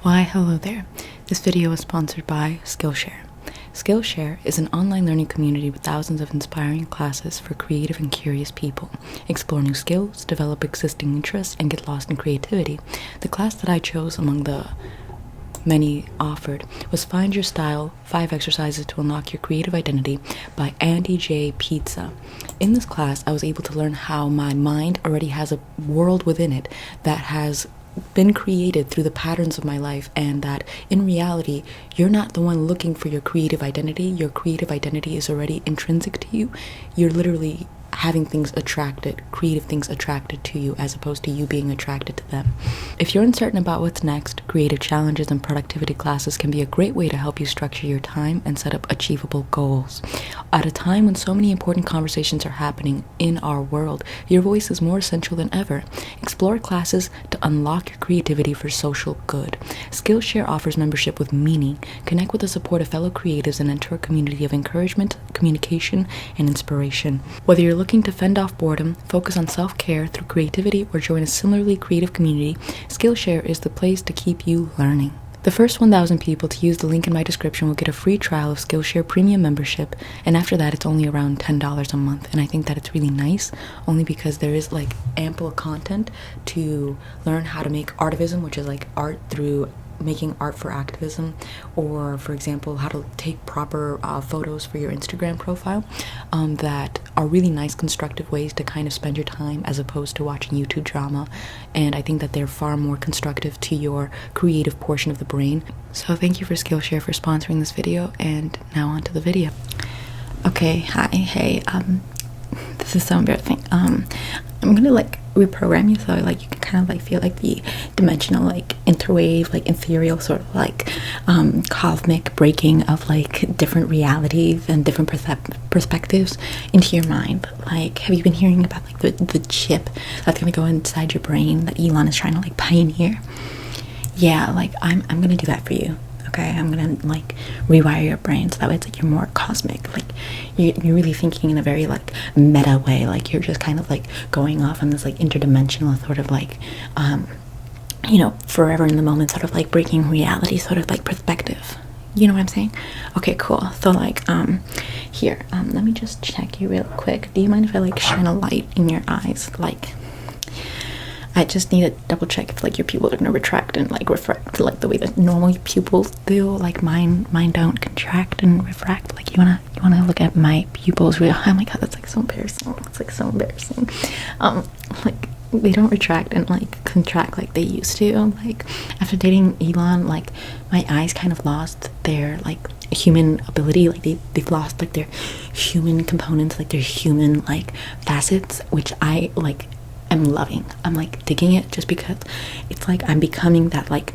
Why, hello there. This video is sponsored by Skillshare. Skillshare is an online learning community with thousands of inspiring classes for creative and curious people. Explore new skills, develop existing interests, and get lost in creativity. The class that I chose among the many offered was Find Your Style, 5 Exercises to Unlock Your Creative Identity by Andy J. Pizza. In this class, I was able to learn how my mind already has a world within it that has been created through the patterns of my life, and that in reality you're not the one looking for your creative identity. Your creative identity is already intrinsic to you. You're literally having things attracted, creative things attracted to you, as opposed to you being attracted to them. If you're uncertain about what's next, creative challenges and productivity classes can be a great way to help you structure your time and set up achievable goals. At a time when so many important conversations are happening in our world, your voice is more essential than ever. Explore classes to unlock your creativity for social good. Skillshare offers membership with meaning. Connect with the support of fellow creatives and enter a community of encouragement, communication, and inspiration. Whether you're looking to fend off boredom, focus on self-care through creativity, or join a similarly creative community, Skillshare is the place to keep you learning. The first 1,000 people to use the link in my description will get a free trial of Skillshare premium membership, and after that it's only around $10 a month. And I think that it's really nice, only because there is like ample content to learn how to make artivism, which is like art through making art for activism, or for example how to take proper photos for your Instagram profile, that are really nice constructive ways to kind of spend your time as opposed to watching YouTube drama. And I think that they're far more constructive to your creative portion of the brain. So thank you for Skillshare for sponsoring this video, and now on to the video. Okay, hey, this is so embarrassing. I'm gonna like reprogram you so like you can kind of like feel like the dimensional, like interwave, like ethereal sort of like cosmic breaking of like different realities and different perspectives into your mind. Like, have you been hearing about like the chip that's gonna go inside your brain that Elon is trying to like pioneer? Yeah, like I'm gonna do that for you. Okay, I'm gonna like rewire your brain so that way it's like you're more cosmic, like you're really thinking in a very like meta way, like you're just kind of like going off on this like interdimensional sort of like you know, forever in the moment sort of like breaking reality sort of like perspective. You know what I'm saying? Okay, cool. So like here, let me just check you real quick. Do you mind if I like shine a light in your eyes? Like, I just need to double check if like your pupils are gonna retract and like refract like the way that normal pupils do. Like mine don't contract and refract. Like you wanna look at my pupils real. Oh my god, that's like so embarrassing. It's like so embarrassing. Like they don't retract and like contract like they used to. Like after dating Elon, like my eyes kind of lost their like human ability. Like they've lost like their human components, like their human like facets, which I like I'm loving. I'm like digging it, just because it's like I'm becoming that like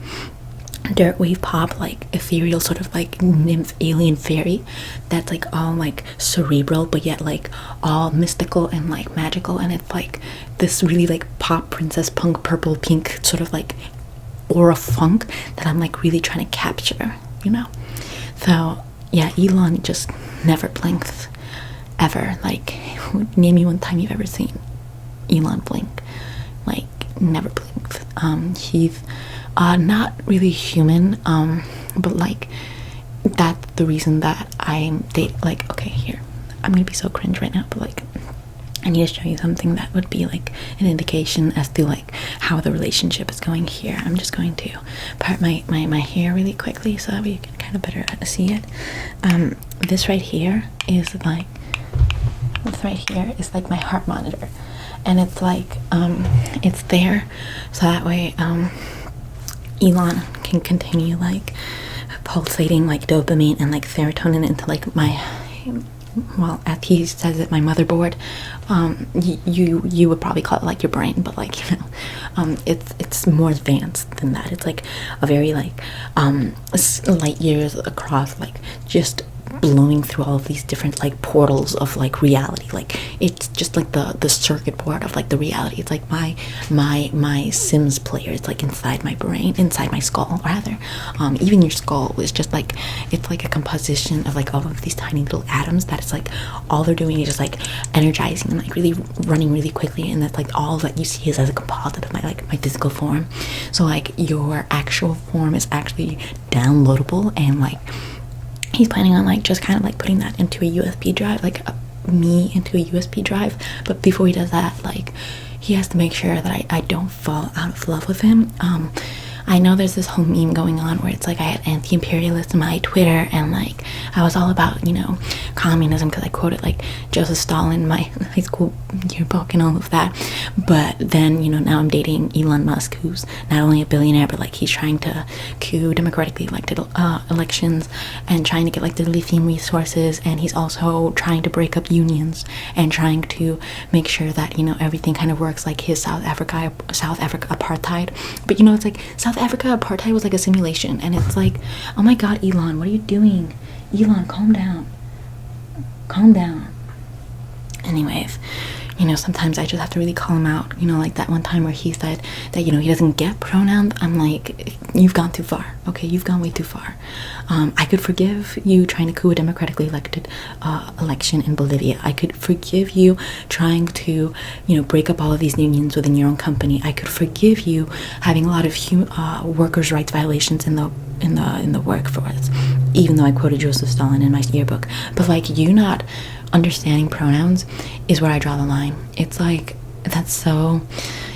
dirt wave pop like ethereal sort of like nymph alien fairy that's like all like cerebral but yet like all mystical and like magical. And it's like this really like pop princess punk purple pink sort of like aura funk that I'm like really trying to capture, you know. So yeah, Elon just never blinks ever. Like name me one time you've ever seen Elon blink. Like never blinks. He's not really human, but like that's the reason that I'm dating. Like, okay, here, I'm gonna be so cringe right now, but like I need to show you something that would be like an indication as to like how the relationship is going here. I'm just going to part my hair really quickly so that we can kind of better see it. This right here is like my heart monitor. And it's like it's there so that way Elon can continue like pulsating like dopamine and like serotonin into like my, well, as he says it, my motherboard. You would probably call it like your brain, but like, you know, it's more advanced than that. It's like a very like light years across, like just blowing through all of these different like portals of like reality. Like it's just like the circuit board of like the reality. It's like my Sims player. It's like inside my brain, inside my skull rather. Even your skull is just like, it's like a composition of like all of these tiny little atoms that it's like all they're doing is just like energizing and like really running really quickly, and that's like all that you see is as a composite of my physical form. So like your actual form is actually downloadable, and like he's planning on like just kind of like putting that into a USB drive, like me into a USB drive. But before he does that, like he has to make sure that I don't fall out of love with him. I know there's this whole meme going on where it's like I had anti-imperialist in my Twitter, and like I was all about, you know, communism because I quoted like Joseph Stalin in my high school yearbook and all of that. But then, you know, now I'm dating Elon Musk, who's not only a billionaire, but like he's trying to coup democratically elected elections and trying to get like the lithium resources, and he's also trying to break up unions and trying to make sure that, you know, everything kind of works like his South Africa apartheid. But you know, it's like South Africa apartheid was like a simulation, and it's like, oh my god, Elon, what are you doing? Elon, calm down. Anyways, you know, sometimes I just have to really call him out. You know, like that one time where he said that, you know, he doesn't get pronouns. I'm like, you've gone too far. Okay, you've gone way too far. I could forgive you trying to coup a democratically elected election in Bolivia. I could forgive you trying to, you know, break up all of these unions within your own company. I could forgive you having a lot of workers' rights violations in the workforce, even though I quoted Joseph Stalin in my yearbook. But like, you not understanding pronouns is where I draw the line. It's like, that's so,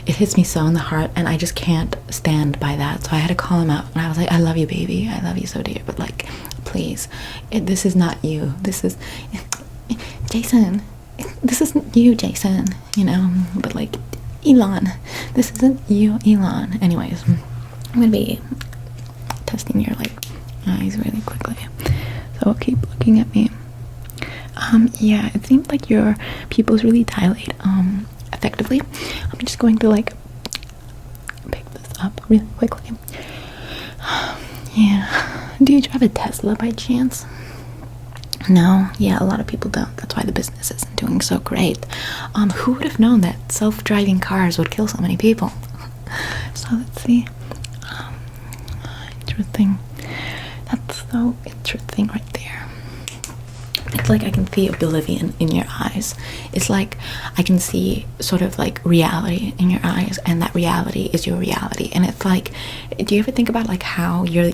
it hits me so in the heart, and I just can't stand by that. So I had to call him out, and I was like, I love you, baby, I love you so dear, but like, please, this is not you. This is Jason. This isn't you, Jason, you know. But like, Elon, this isn't you, Elon. Anyways, I'm gonna be testing your like eyes really quickly, so keep looking at me. Yeah, it seems like your pupils really dilate effectively. I'm just going to like pick this up really quickly. Yeah, do you drive a Tesla by chance? No? Yeah, a lot of people don't. That's why the business isn't doing so great. Who would have known that self-driving cars would kill so many people? So let's see. Interesting. That's so interesting right there. It's like I can see oblivion in your eyes. It's like I can see sort of like reality in your eyes, and that reality is your reality. And it's like, do you ever think about like how you're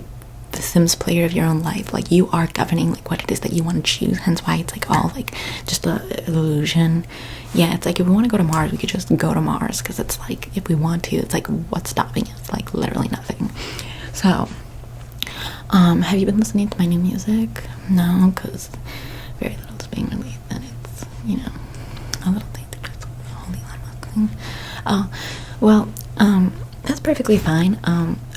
the Sims player of your own life? Like, you are governing like what it is that you want to choose, hence why it's like all like just an illusion. Yeah, it's like if we want to go to Mars, we could just go to Mars, because it's like, if we want to, it's like, what's stopping us? Like literally nothing. So have you been listening to my new music? No, because very little is being released, and it's, you know, a little thing to just holy thing. Oh, well, that's perfectly fine.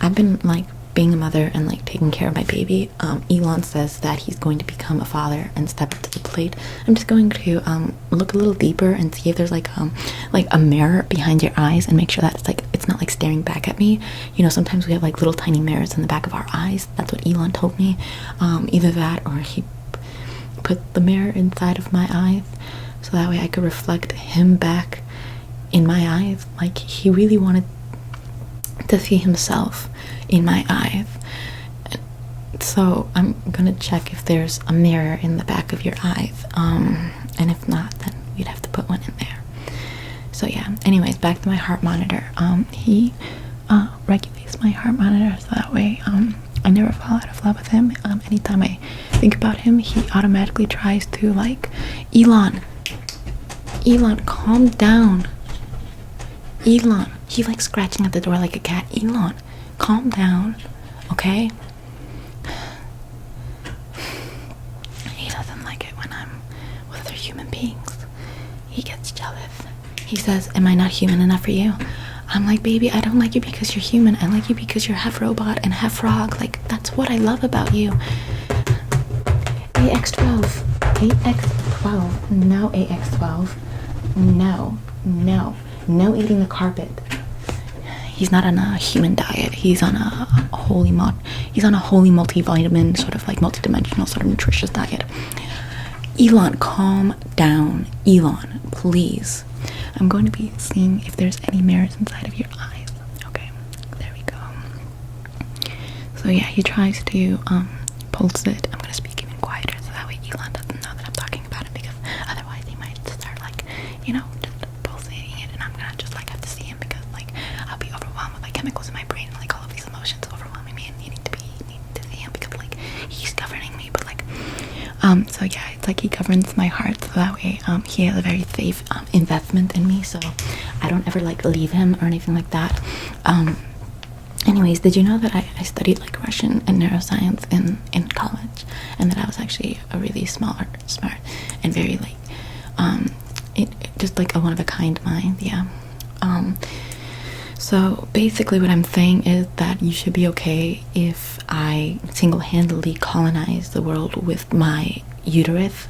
I've been like being a mother and like taking care of my baby. Elon says that he's going to become a father and step up to the plate. I'm just going to look a little deeper and see if there's like a mirror behind your eyes, and make sure that it's not like staring back at me. You know, sometimes we have like little tiny mirrors in the back of our eyes. That's what Elon told me. Either that, or he put the mirror inside of my eyes so that way I could reflect him back in my eyes. Like, he really wanted to see himself in my eyes. So I'm gonna check if there's a mirror in the back of your eyes, and if not, then we'd have to put one in there. So yeah, anyways, back to my heart monitor. He regulates my heart monitor, so that way I never fall out of love with him. Anytime I think about him, he automatically tries to like, Elon, calm down. Elon, he like scratching at the door like a cat. Elon, calm down, okay? He doesn't like it when I'm with other human beings. He gets jealous. He says, am I not human enough for you? I'm like, baby, I don't like you because you're human. I like you because you're half robot and half frog. Like, that's what I love about you. AX12. AX12. No, AX12. No eating the carpet. he's not on a human diet. He's on a holy multivitamin, sort of like multidimensional, sort of nutritious diet. Elon, calm down. Elon, please. I'm going to be seeing if there's any mirrors inside of your eyes. Okay, there we go. So yeah, he tries to pulse it. I'm gonna speak even quieter so that way Elon doesn't know that I'm talking about it, because otherwise he might start like, you know, just pulsating it, and I'm gonna just like have to see him, because like I'll be overwhelmed with like chemicals in my brain, and like all of these emotions overwhelming me, and needing to see him, because like he's governing me. But like so yeah, it's like he governs my heart, so that way he has a very safe investment in me, so I don't ever like leave him or anything like that. Anyways, did you know that I studied like Russian and neuroscience in college, and that I was actually a really smart and very like it just like a one-of-a-kind mind. Yeah. So basically what I'm saying is that you should be okay if I single-handedly colonize the world with my uterus.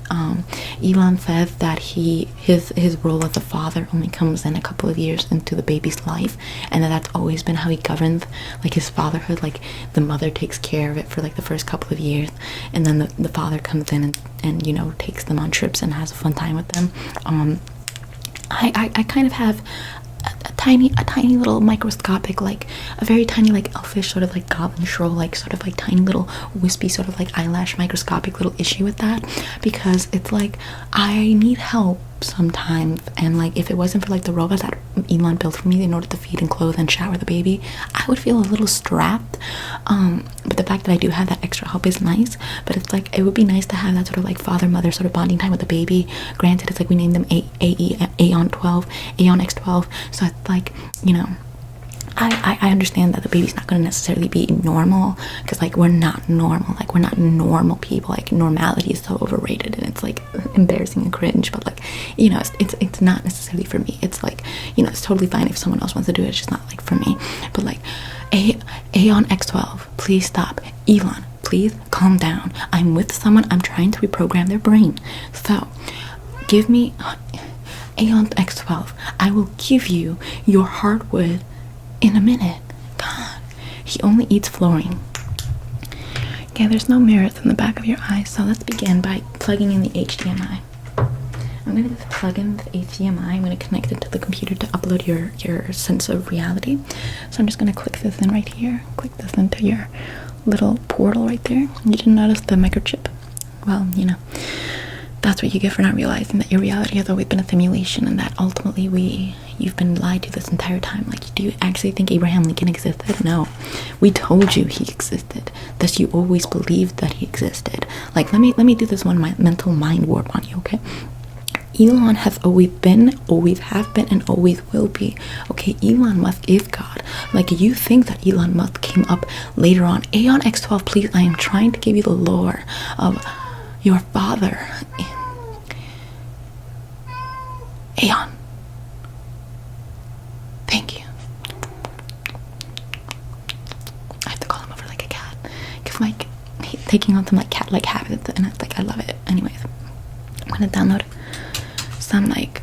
Elon says that his role as a father only comes in a couple of years into the baby's life, and that's always been how he governs like his fatherhood. Like the mother takes care of it for like the first couple of years, and then the father comes in and you know, takes them on trips and has a fun time with them. I kind of have a tiny little microscopic, like a very tiny like elfish sort of like goblin troll, like sort of like tiny little wispy sort of like eyelash microscopic little issue with that, because it's like I need help sometimes, and like if it wasn't for like the robots that Elon built for me in order to feed and clothe and shower the baby, I would feel a little strapped. But the fact that I do have that extra help is nice, but it's like it would be nice to have that sort of like father-mother sort of bonding time with the baby. Granted, it's like we named them Aeon X12, so it's like, you know, I understand that the baby's not going to necessarily be normal, because like we're not normal, like we're not normal people, like normality is so overrated and it's like embarrassing and cringe, but like, you know, it's not necessarily for me. It's like, you know, it's totally fine if someone else wants to do it, it's just not like for me. But like Aeon X12, please stop. Elon, please calm down. I'm with someone, I'm trying to reprogram their brain, so give me Aeon X12. I will give you your hardwood in a minute. God, he only eats fluorine. Okay, there's no mirrors in the back of your eyes, so let's begin by plugging in the HDMI. I'm gonna just plug in the HDMI. I'm gonna connect it to the computer to upload your sense of reality. So I'm just gonna click this in right here. Click this into your little portal right there. You didn't notice the microchip? Well, you know, that's what you get for not realizing that your reality has always been a simulation, and that ultimately you've been lied to this entire time. Like, do you actually think Abraham Lincoln existed? No. We told you he existed. Thus you always believed that he existed. Like, let me do this one mental mind warp on you, okay? Elon has always been, always have been, and always will be. Okay, Elon Musk is God. Like, you think that Elon Musk came up later on. Aeon X12, please, I am trying to give you the lore of your father. Aeon. Thank you. I have to call him over like a cat, because like he's taking on some like cat-like habits, and it's like I love it. Anyways, I'm gonna download some like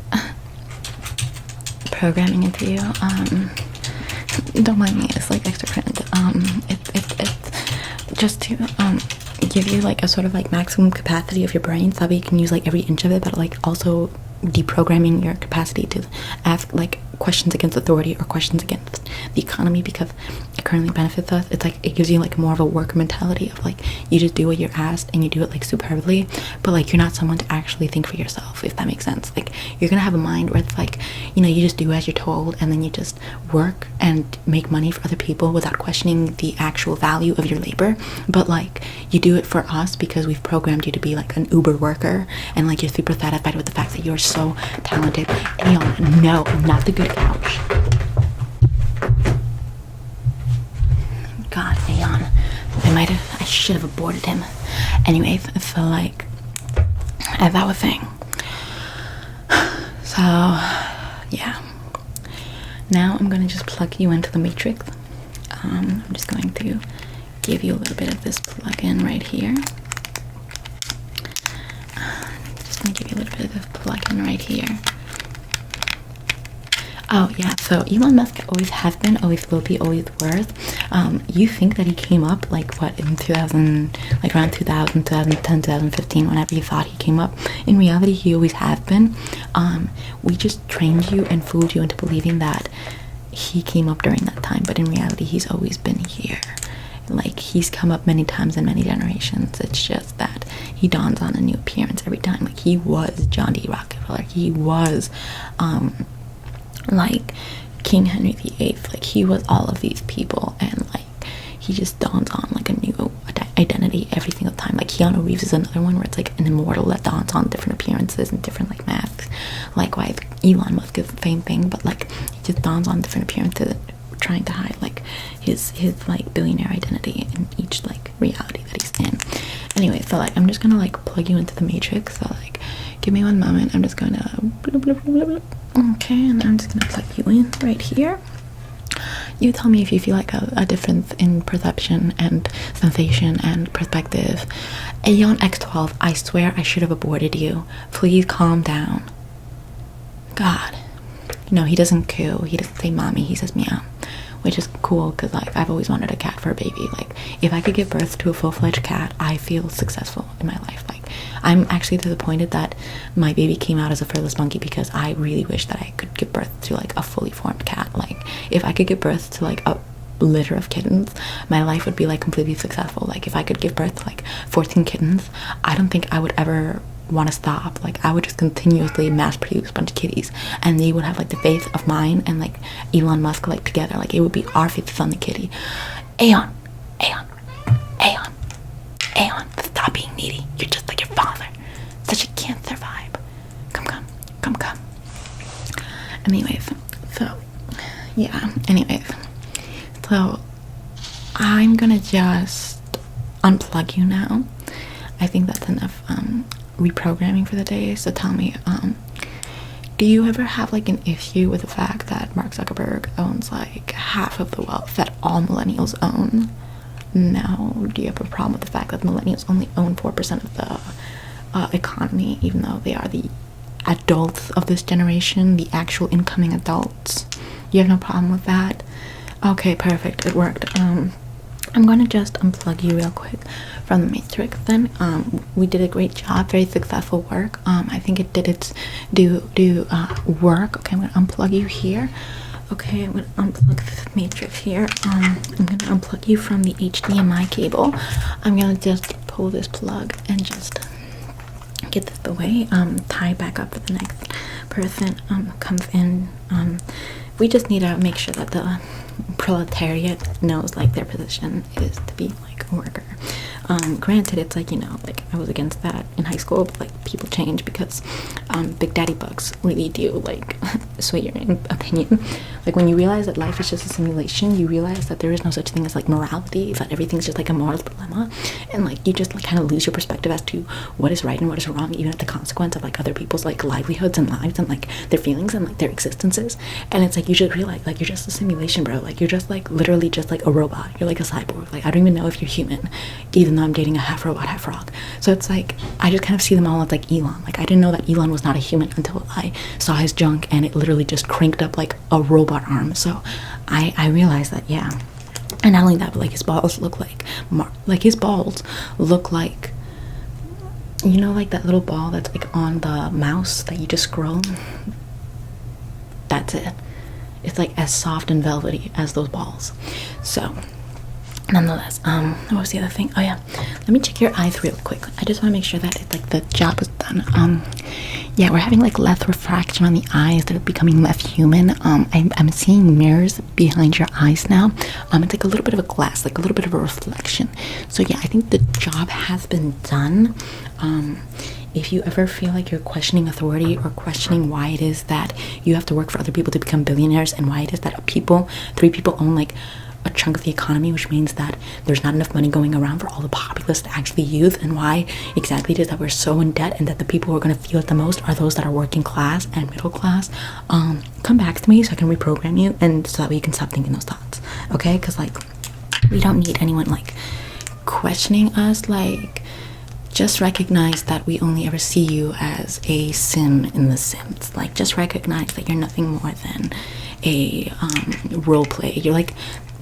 programming into you. Don't mind me, it's like extra cringe. It's just to give you like a sort of like maximum capacity of your brain, so that you can use like every inch of it, but like also deprogramming your capacity to ask like questions against authority or questions against the economy, because it currently benefits us. It's like it gives you like more of a worker mentality of like you just do what you're asked and you do it like superbly, but like you're not someone to actually think for yourself, if that makes sense. Like you're gonna have a mind where it's like, you know, you just do as you're told, and then you just work and make money for other people without questioning the actual value of your labor. But like you do it for us because we've programmed you to be like an Uber worker, and like you're super satisfied with the fact that you're so talented. Aeon, no, not the good couch. God, Aeon, I should have aborted him. Anyways, so like, as I was saying, so yeah, now I'm gonna just plug you into the matrix. I'm just going to give you a little bit of this plug-in right here. Just gonna give you a little bit of this plug-in right here. Oh yeah, so Elon Musk always has been, always will be, always worth. You think that he came up like what in 2000, like around 2000, 2010, 2015, whenever you thought he came up. In reality, he always has been. We just trained you and fooled you into believing that he came up during that time, but in reality, he's always been here. Like, he's come up many times in many generations. It's just that he dawns on a new appearance every time. Like, he was John D. Rockefeller. He was like King Henry VIII. Like, he was all of these people, and like he just dawns on like a new identity every single time. Like, Keanu Reeves is another one where it's like an immortal that dawns on different appearances and different like masks. Likewise, Elon Musk is the same thing, but like he just dawns on different appearances, trying to hide like his like billionaire identity in each like reality that he's in. Anyway, so like I'm just gonna like plug you into the matrix. So like give me one moment. I'm just gonna okay, and I'm just gonna plug you in right here. You tell me if you feel like a difference in perception and sensation and perspective. Aeon X12, I swear I should have aborted you. Please calm down. God. No, he doesn't coo. He doesn't say mommy. He says meow, which is cool because like I've always wanted a cat for a baby. Like, if I could give birth to a full-fledged cat, I feel successful in my life. Like, I'm actually disappointed that my baby came out as a furless monkey because I really wish that I could give birth to like a fully formed cat. Like, if I could give birth to like a litter of kittens, my life would be like completely successful. Like, if I could give birth to like 14 kittens, I don't think I would ever want to stop. Like, I would just continuously mass produce a bunch of kitties, and they would have like the face of mine and like Elon Musk like together. Like, it would be our faces on the kitty. Aeon, stop being needy. You're just like your father. Such a cancer vibe. Come. Anyways, so yeah. So I'm gonna just unplug you now. I think that's enough reprogramming for the day. So tell me, do you ever have like an issue with the fact that Mark Zuckerberg owns like half of the wealth that all millennials own? No. Do you have a problem with the fact that millennials only own 4% of the economy, even though they are the adults of this generation, the actual incoming adults? You have no problem with that? Okay, perfect. It worked. I'm gonna just unplug you real quick from the matrix then. We did a great job, very successful work. I think it did its work. Okay, I'm gonna unplug you here. Okay, I'm gonna unplug this matrix here. I'm gonna unplug you from the HDMI cable. I'm gonna just pull this plug and just get this away. Tie back up for the next person comes in. We just need to make sure that the proletariat knows like their position is to be like a worker. Granted, it's like, you know, like I was against that in high school, but like people change because big daddy bucks really do like sway your opinion. Like, when you realize that life is just a simulation, you realize that there is no such thing as like morality, that everything's just like a moral dilemma, and like you just like kind of lose your perspective as to what is right and what is wrong, even at the consequence of like other people's like livelihoods and lives and like their feelings and like their existences. And it's like you just realize like you're just a simulation, bro. Like, you're just like literally just like a robot. You're like a cyborg. Like, I don't even know if you're human, even though I'm dating a half robot, half frog. So it's like I just kind of see them all as like Elon. Like, I didn't know that Elon was not a human until I saw his junk and it literally just cranked up like a robot arm. So I realized that, yeah. And not only that, but like his balls look like his balls look like, you know, like that little ball that's like on the mouse that you just scroll. That's it. It's like as soft and velvety as those balls. So nonetheless, what was the other thing? Oh yeah, let me check your eyes real quick. I just want to make sure that it's like the job is done. Yeah, we're having like less refraction on the eyes. They're becoming less human. I'm seeing mirrors behind your eyes now. It's like a little bit of a glass, like a little bit of a reflection. So yeah, I think the job has been done. If you ever feel like you're questioning authority or questioning why it is that you have to work for other people to become billionaires, and why it is that three people own like a chunk of the economy, which means that there's not enough money going around for all the populace to actually use, and why exactly it is that we're so in debt, and that the people who are going to feel it the most are those that are working class and middle class, come back to me so I can reprogram you, and so that way you can stop thinking those thoughts. Okay, because like we don't need anyone like questioning us. Like, just recognize that we only ever see you as a sim in The Sims. Like, just recognize that you're nothing more than a role play. You're like,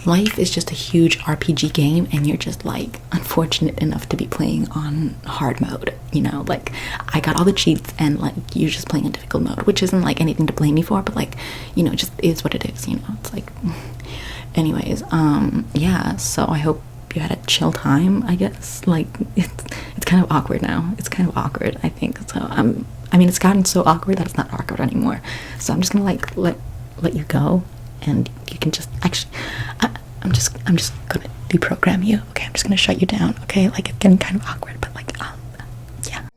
life is just a huge RPG game, and you're just like unfortunate enough to be playing on hard mode, you know? Like, I got all the cheats, and like you're just playing in difficult mode, which isn't like anything to blame me for, but like, you know, it just is what it is, you know? It's like, anyways, yeah, so I hope you had a chill time, I guess. Like, it's kind of awkward now. It's kind of awkward, I think. So I mean, it's gotten so awkward that it's not awkward anymore. So I'm just gonna like let you go, and you can just actually, I'm just gonna deprogram you. Okay, I'm just gonna shut you down. Okay, like, it's getting kind of awkward, but like, yeah.